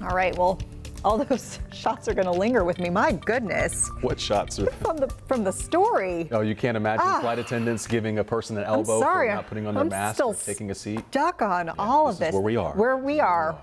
All right, well, all those shots are going to linger with me. My goodness. What shots are from the story? Oh, you can't imagine flight attendants giving a person an elbow for not putting on their mask or taking a seat. Stuck on all of this. Where we are. Where we are.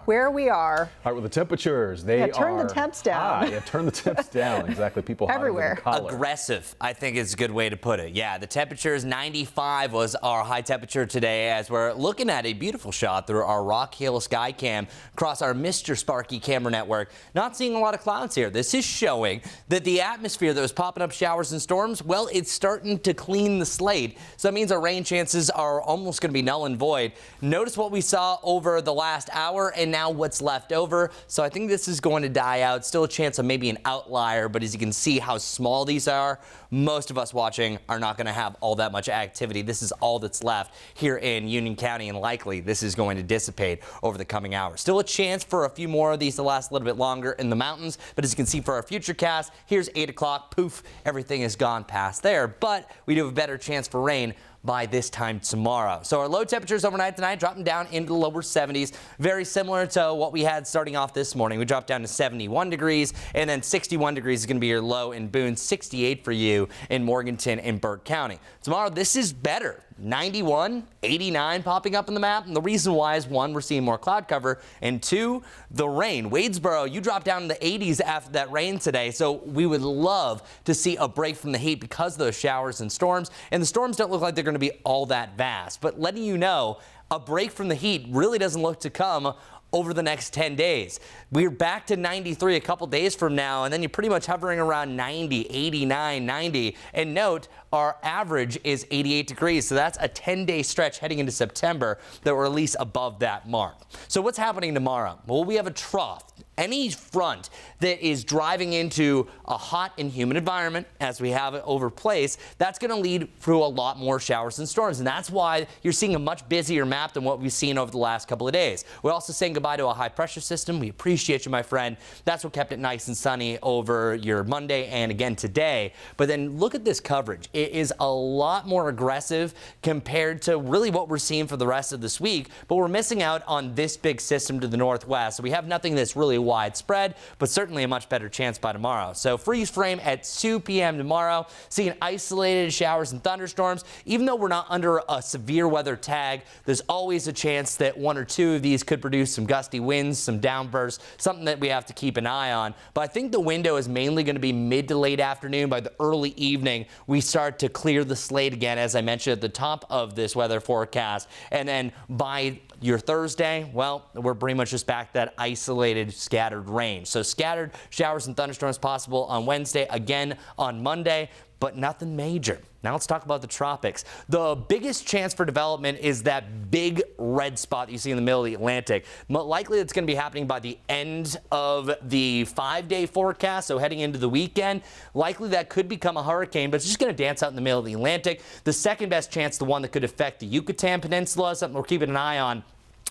All right, well, the temperatures, they turn the temps down. high. Yeah, turn the temps down. Exactly. People everywhere. Aggressive, I think is a good way to put it. Yeah, the temperature is 95 was our high temperature today as we're looking at a beautiful shot through our Rock Hill Sky Cam across our Mr. Sparky camera network. Not seeing a lot of clouds here. This is showing that the atmosphere that was popping up showers and storms, well, it's starting to clean the slate. So that means our rain chances are almost going to be null and void. Notice what we saw over the last hour and now what's left over. So I think this is going to die out. Still a chance of maybe an outlier, but as you can see how small these are, most of us watching are not going to have all that much activity. This is all that's left here in Union County, and likely this is going to dissipate over the coming hours. Still a chance for a few more of these to last a little bit longer in the mountains, but as you can see for our FUTURECAST, here's 8 o'clock, poof, everything is gone past there, but we do have a better chance for rain by this time tomorrow. So our low temperatures overnight tonight dropping down into the lower 70s, very similar to what we had starting off this morning. We dropped down to 71 degrees, and then 61 degrees is going to be your low in Boone, 68 for you in Morganton and Burke County. Tomorrow, this is better. 91, 89 popping up in the map. And the reason why is, one, we're seeing more cloud cover, and two, the rain. Wadesboro, you dropped down in the 80s after that rain today. So we would love to see a break from the heat because of those showers and storms. And the storms don't look like they're going to be all that vast. But letting you know, a break from the heat really doesn't look to come over the next 10 days. We're back to 93 a couple days from now, and then you're pretty much hovering around 90, 89, 90. And note, our average is 88 degrees, so that's a 10-day stretch heading into September that we're at least above that mark. So what's happening tomorrow? Well, we have a trough. Any front that is driving into a hot and humid environment, as we have it over place, that's going to lead through a lot more showers and storms. And that's why you're seeing a much busier map than what we've seen over the last couple of days. We're also saying goodbye to a high pressure system. We appreciate you, my friend. That's what kept it nice and sunny over your Monday and again today. But then look at this coverage. It is a lot more aggressive compared to really what we're seeing for the rest of this week. But we're missing out on this big system to the northwest. So we have nothing that's really widespread, but certainly a much better chance by tomorrow. So freeze frame at 2 p.m. tomorrow, seeing isolated showers and thunderstorms. Even though we're not under a severe weather tag, there's always a chance that one or two of these could produce some gusty winds, some downbursts, something that we have to keep an eye on. But I think the window is mainly going to be mid to late afternoon. By the early evening, we start to clear the slate again, as I mentioned at the top of this weather forecast. And then by your Thursday, well, we're pretty much just back to that isolated scattered rain. So scattered showers and thunderstorms possible on Wednesday, again on Monday, but nothing major. Now let's talk about the tropics. The biggest chance for development is that big red spot that you see in the middle of the Atlantic. Likely it's going to be happening by the end of the 5-day forecast, so heading into the weekend. Likely that could become a hurricane, but it's just going to dance out in the middle of the Atlantic. The second best chance, the one that could affect the Yucatan Peninsula, something we're keeping an eye on.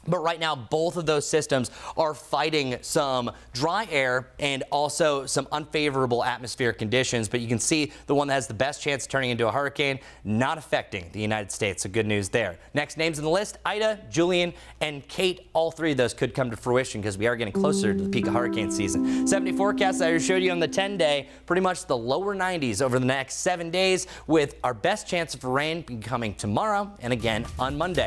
But right now, both of those systems are fighting some dry air and also some unfavorable atmospheric conditions. But you can see the one that has the best chance of turning into a hurricane not affecting the United States. So good news there. Next names on the list, Ida, Julian, and Kate. All three of those could come to fruition because we are getting closer to the peak of hurricane season. 70 forecast I showed you on the 10-day, pretty much the lower 90s over the next 7 days, with our best chance of rain coming tomorrow and again on Monday.